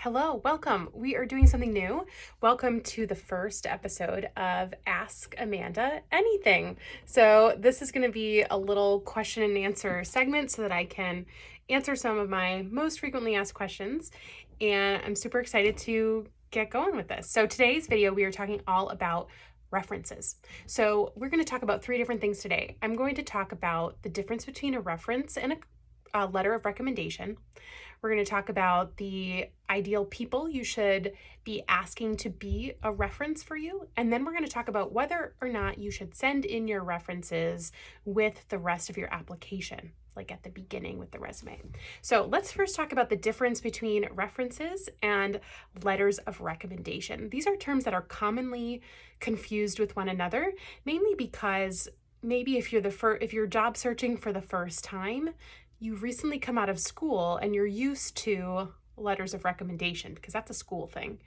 Hello, welcome. We are doing something new. Welcome to the first episode of Ask Amanda Anything. So, this is going to be a little question and answer segment so that I can answer some of my most frequently asked questions. And I'm super excited to get going with this. So, today's video, we are talking all about references. So, we're going to talk about three different things today. I'm going to talk about the difference between a reference and a letter of recommendation. We're going to talk about the ideal people you should be asking to be a reference for you. And then we're going to talk about whether or not you should send in your references with the rest of your application, like at the beginning with the resume. So let's first talk about the difference between references and letters of recommendation. These are terms that are commonly confused with one another, mainly because maybe if you're job searching for the first time, you've recently come out of school and you're used to letters of recommendation because that's a school thing.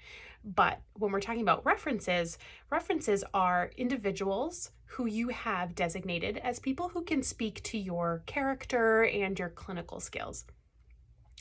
But when we're talking about references, references are individuals who you have designated as people who can speak to your character and your clinical skills.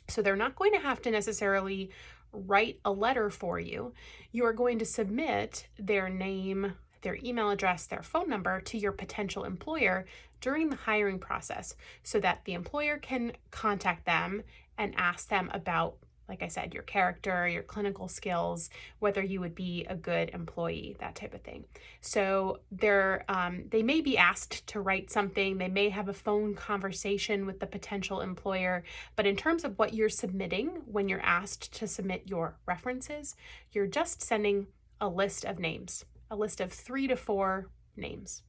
So they're not going to have to necessarily write a letter for you. You are going to submit their name, their email address, their phone number to your potential employer during the hiring process so that the employer can contact them and ask them about, like I said, your character, your clinical skills, whether you would be a good employee, that type of thing. So they may be asked to write something, they may have a phone conversation with the potential employer, but in terms of what you're submitting when you're asked to submit your references, you're just sending a list of names, a list of 3 to 4 names.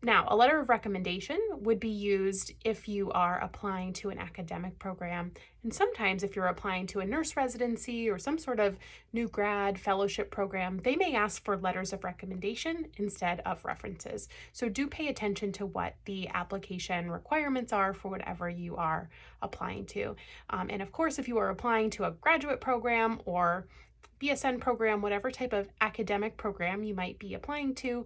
Now, a letter of recommendation would be used if you are applying to an academic program, and sometimes if you're applying to a nurse residency or some sort of new grad fellowship program, they may ask for letters of recommendation instead of references. So do pay attention to what the application requirements are for whatever you are applying to. And of course, if you are applying to a graduate program or BSN program, whatever type of academic program you might be applying to,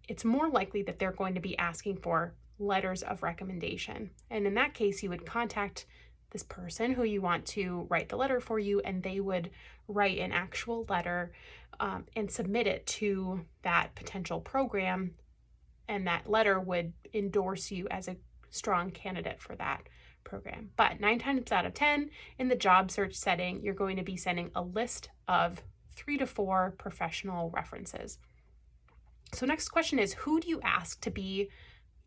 it's more likely that they're going to be asking for letters of recommendation. And in that case, you would contact this person who you want to write the letter for you, and they would write an actual letter and submit it to that potential program. And that letter would endorse you as a strong candidate for that program. But 9 times out of 10, in the job search setting, you're going to be sending a list of 3 to 4 professional references. So next question is, who do you ask to be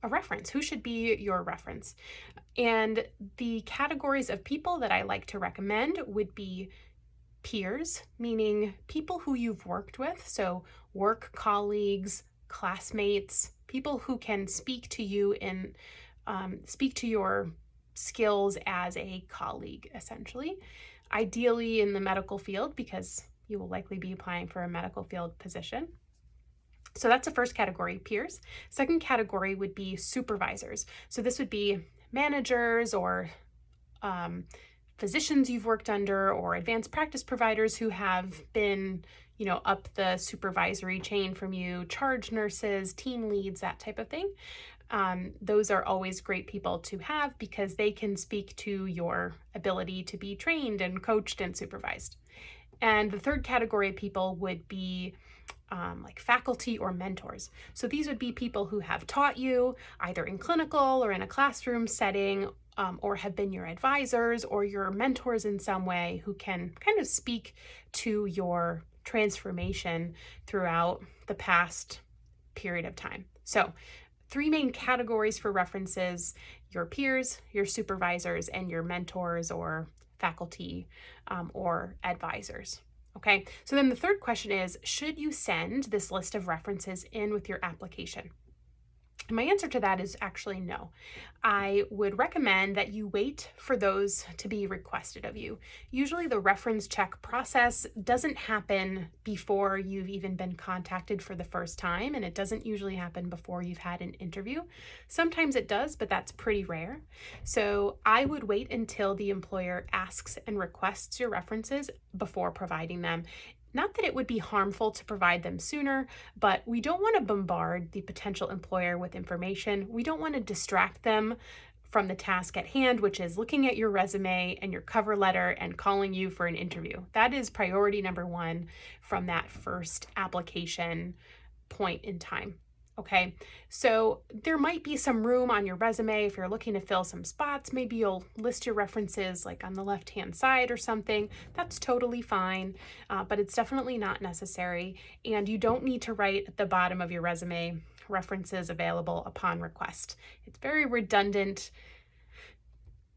a reference? Who should be your reference? And the categories of people that I like to recommend would be peers, meaning people who you've worked with, so work colleagues, classmates, people who can speak to you and speak to your skills as a colleague, essentially. Ideally in the medical field, because you will likely be applying for a medical field position. So that's the first category, peers. Second category would be supervisors. So this would be managers or physicians you've worked under or advanced practice providers who have been, up the supervisory chain from you, charge nurses, team leads, that type of thing. Those are always great people to have because they can speak to your ability to be trained and coached and supervised. And the third category of people would be like faculty or mentors. So these would be people who have taught you either in clinical or in a classroom setting, or have been your advisors or your mentors in some way who can kind of speak to your transformation throughout the past period of time. So 3 main categories for references: your peers, your supervisors, and your mentors or faculty or advisors. Okay, so then the third question is, should you send this list of references in with your application? And my answer to that is actually no. I would recommend that you wait for those to be requested of you. Usually the reference check process doesn't happen before you've even been contacted for the first time, and it doesn't usually happen before you've had an interview. Sometimes it does, but that's pretty rare. So I would wait until the employer asks and requests your references before providing them. Not that it would be harmful to provide them sooner, but we don't want to bombard the potential employer with information. We don't want to distract them from the task at hand, which is looking at your resume and your cover letter and calling you for an interview. That is priority number one from that first application point in time. Okay, so there might be some room on your resume if you're looking to fill some spots. Maybe you'll list your references like on the left-hand side or something. That's totally fine, but it's definitely not necessary. And you don't need to write at the bottom of your resume references available upon request. It's very redundant.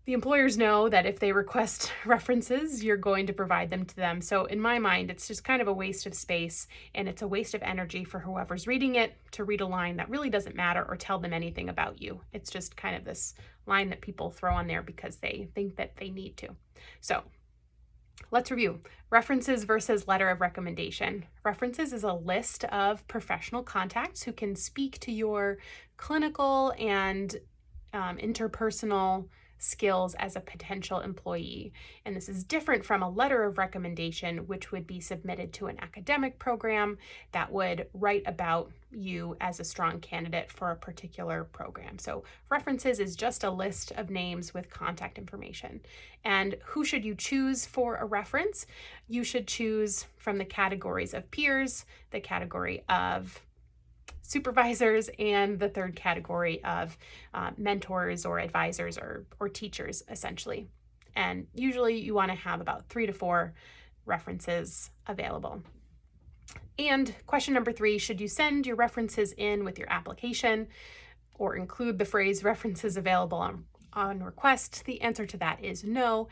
The employers know that if they request references, you're going to provide them to them. So in my mind, it's just kind of a waste of space, and it's a waste of energy for whoever's reading it to read a line that really doesn't matter or tell them anything about you. It's just kind of this line that people throw on there because they think that they need to. So let's review. References versus letter of recommendation. References is a list of professional contacts who can speak to your clinical and interpersonal skills as a potential employee. And this is different from a letter of recommendation, which would be submitted to an academic program that would write about you as a strong candidate for a particular program. So references is just a list of names with contact information. And who should you choose for a reference? You should choose from the categories of peers, the category of supervisors, and the third category of mentors or advisors or teachers, essentially. And usually you want to have about 3 to 4 references available. And question number 3, should you send your references in with your application or include the phrase references available on request? The answer to that is no.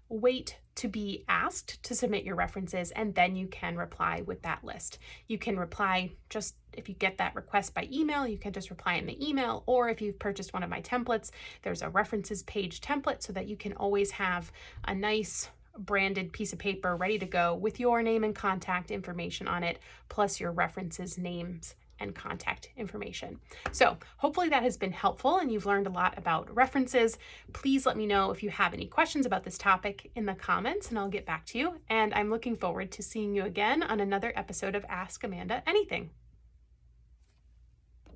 Wait to be asked to submit your references, and then you can reply with that list. You can reply just if you get that request by email, you can just reply in the email, or if you've purchased one of my templates, there's a references page template so that you can always have a nice branded piece of paper ready to go with your name and contact information on it, plus your references names and contact information. So hopefully that has been helpful and you've learned a lot about references. Please let me know if you have any questions about this topic in the comments and I'll get back to you. And I'm looking forward to seeing you again on another episode of Ask Amanda Anything.